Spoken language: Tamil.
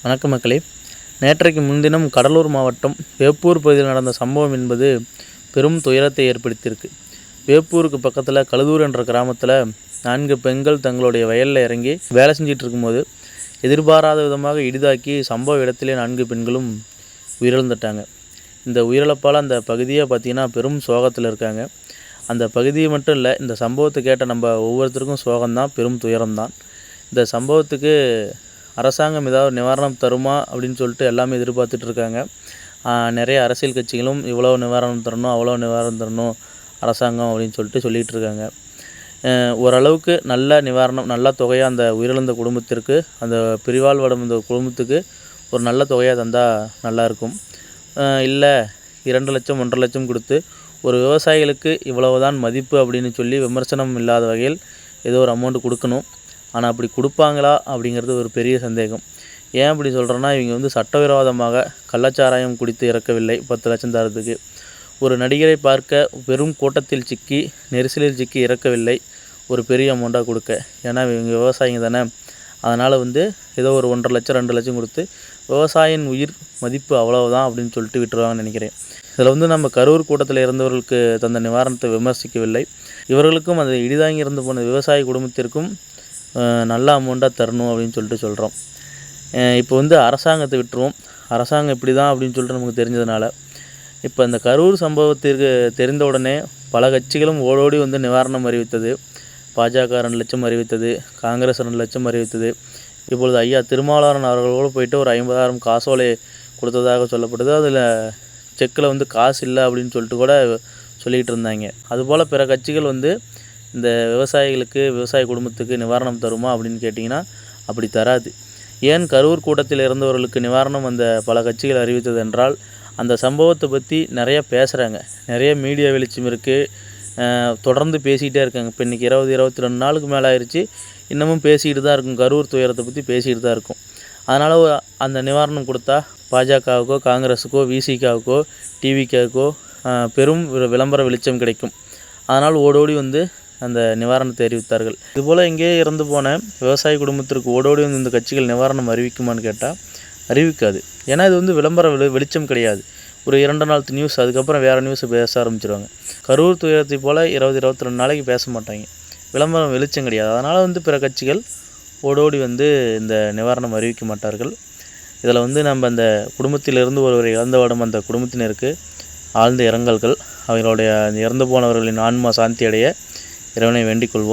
வணக்கம் மக்களே. நேற்றைக்கு முன்தினம் கடலூர் மாவட்டம் வேப்பூர் பகுதியில் நடந்த சம்பவம் என்பது பெரும் துயரத்தை ஏற்படுத்தியிருக்கு. வேப்பூருக்கு பக்கத்தில் கழுதூர் என்ற கிராமத்தில் 4 பெண்கள் தங்களுடைய வயலில் இறங்கி வேலை செஞ்சிட்டு இருக்கும்போது எதிர்பாராத விதமாக இடிதாக்கி சம்பவ இடத்திலே 4 பெண்களும் உயிரிழந்துட்டாங்க. இந்த உயிரிழப்பால் அந்த பகுதியை பார்த்திங்கன்னா பெரும் சோகத்தில் இருக்காங்க. அந்த பகுதியை மட்டும் இல்லை, இந்த சம்பவத்தை கேட்ட நம்ம ஒவ்வொருத்தருக்கும் சோகம்தான், பெரும் துயரம்தான். இந்த சம்பவத்துக்கு அரசாங்கம் ஏதாவது நிவாரணம் தருமா அப்படின்னு சொல்லிட்டு எல்லாமே எதிர்பார்த்துட்டு இருக்காங்க. நிறைய அரசியல் கட்சிகளும் இவ்வளோ நிவாரணம் தரணும், அவ்வளோ நிவாரணம் தரணும் அரசாங்கம் அப்படின்னு சொல்லிட்டு இருக்காங்க. ஓரளவுக்கு நல்ல நிவாரணம், நல்ல தொகையாக அந்த உயிரிழந்த குடும்பத்திற்கு, அந்த பிரிவாழ்வடைந்த இந்த குடும்பத்துக்கு ஒரு நல்ல தொகையாக தந்தால் நல்லாயிருக்கும். இல்லை 2 லட்சம் 1.5 லட்சம் கொடுத்து ஒரு விவசாயிகளுக்கு இவ்வளவுதான் மதிப்பு அப்படின்னு சொல்லி விமர்சனம் இல்லாத வகையில் ஏதோ ஒரு அமௌண்ட் கொடுக்கணும். ஆனால் அப்படி கொடுப்பாங்களா அப்படிங்கிறது ஒரு பெரிய சந்தேகம். ஏன் அப்படி சொல்கிறேன்னா, இவங்க சட்டவிரோதமாக கள்ளச்சாராயம் குடித்து இறக்கவில்லை 10 லட்சம் தரத்துக்கு. ஒரு நடிகரை பார்க்க பெரும் கூட்டத்தில் சிக்கி நெரிசலில் சிக்கி இறக்கவில்லை ஒரு பெரிய அமௌண்ட்டாக கொடுக்க. ஏன்னா இவங்க விவசாயிங்க தானே. அதனால் ஏதோ ஒரு 1.5 லட்சம் 2 லட்சம் கொடுத்து விவசாயியின் உயிர் மதிப்பு அவ்வளவுதான் அப்படின்னு சொல்லிட்டு விட்டுருவாங்கன்னு நினைக்கிறேன். இதில் நம்ம கரூர் கூட்டத்தில் இருந்தவர்களுக்கு தந்த நிவாரணத்தை விமர்சிக்கவில்லை. இவர்களுக்கும் அது இடிதாங்கி இருந்து போன விவசாய குடும்பத்திற்கும் நல்ல அமௌண்ட்டாக தரணும் அப்படின்னு சொல்கிறோம். இப்போ அரசாங்கத்தை விட்டுருவோம். அரசாங்கம் இப்படி தான் அப்படின்னு சொல்லிட்டு நமக்கு தெரிஞ்சதுனால, இப்போ இந்த கரூர் சம்பவத்திற்கு தெரிந்த உடனே பல கட்சிகளும் ஓடோடி நிவாரணம் அறிவித்தது. பாஜக 2 லட்சம் அறிவித்தது, காங்கிரஸ் 2 லட்சம் அறிவித்தது. இப்பொழுது ஐயா திருமாவளவன் அவர்களோடு போயிட்டு ஒரு 50,000 காசோலை கொடுத்ததாக சொல்லப்படுது. அதில் செக்கில் காசு இல்லை அப்படின்னு சொல்லிட்டு கூட சொல்லிகிட்டு இருந்தாங்க. அதுபோல் பிற கட்சிகள் இந்த விவசாயிகளுக்கு, விவசாய குடும்பத்துக்கு நிவாரணம் தருமா அப்படின்னு கேட்டிங்கன்னா அப்படி தராது. ஏன் கரூர் கூட்டத்தில் இருந்தவர்களுக்கு நிவாரணம் பல கட்சிகள் அறிவித்தது என்றால், அந்த சம்பவத்தை பற்றி நிறையா பேசுகிறாங்க. நிறைய மீடியா வெளிச்சம் இருக்குது, தொடர்ந்து பேசிக்கிட்டே இருக்காங்க. இப்போ இன்றைக்கி 22 நாளுக்கு மேலே ஆயிடுச்சு, இன்னமும் பேசிக்கிட்டு தான் இருக்கும். கரூர் துயரத்தை பற்றி பேசிக்கிட்டு தான் இருக்கும். அதனால் அந்த நிவாரணம் கொடுத்தா பாஜகவுக்கோ, காங்கிரஸுக்கோ, விசிகாவுக்கோ, டிவிகேவுக்கோ பெரும் விளம்பர வெளிச்சம் கிடைக்கும். அதனால் ஓடோடி அந்த நிவாரணத்தை அறிவித்தார்கள். இதுபோல் எங்கேயே இறந்து போன விவசாய குடும்பத்திற்கு ஓடோடி இந்த கட்சிகள் நிவாரணம் அறிவிக்குமான்னு கேட்டால் அறிவிக்காது. ஏன்னா இது விளம்பர வெளிச்சம் கிடையாது. ஒரு 2 நாள் நியூஸ், அதுக்கப்புறம் வேறு நியூஸை பேச ஆரம்பிச்சிருவாங்க. கரூர் துயரத்தை போல் 22 நாளைக்கு பேச மாட்டாங்க. விளம்பரம் வெளிச்சம் கிடையாது. அதனால் பிற கட்சிகள் ஓடோடி இந்த நிவாரணம் அறிவிக்க மாட்டார்கள். இதில் நம்ம அந்த குடும்பத்திலிருந்து ஒருவரை இழந்தவிடம் அந்த குடும்பத்தினருக்கு ஆழ்ந்த இரங்கல்கள். அவர்களுடைய இறந்து போனவர்களின் ஆன்மா சாந்தி அடைய இறைவனை வேண்டிக் கொள்வோம்.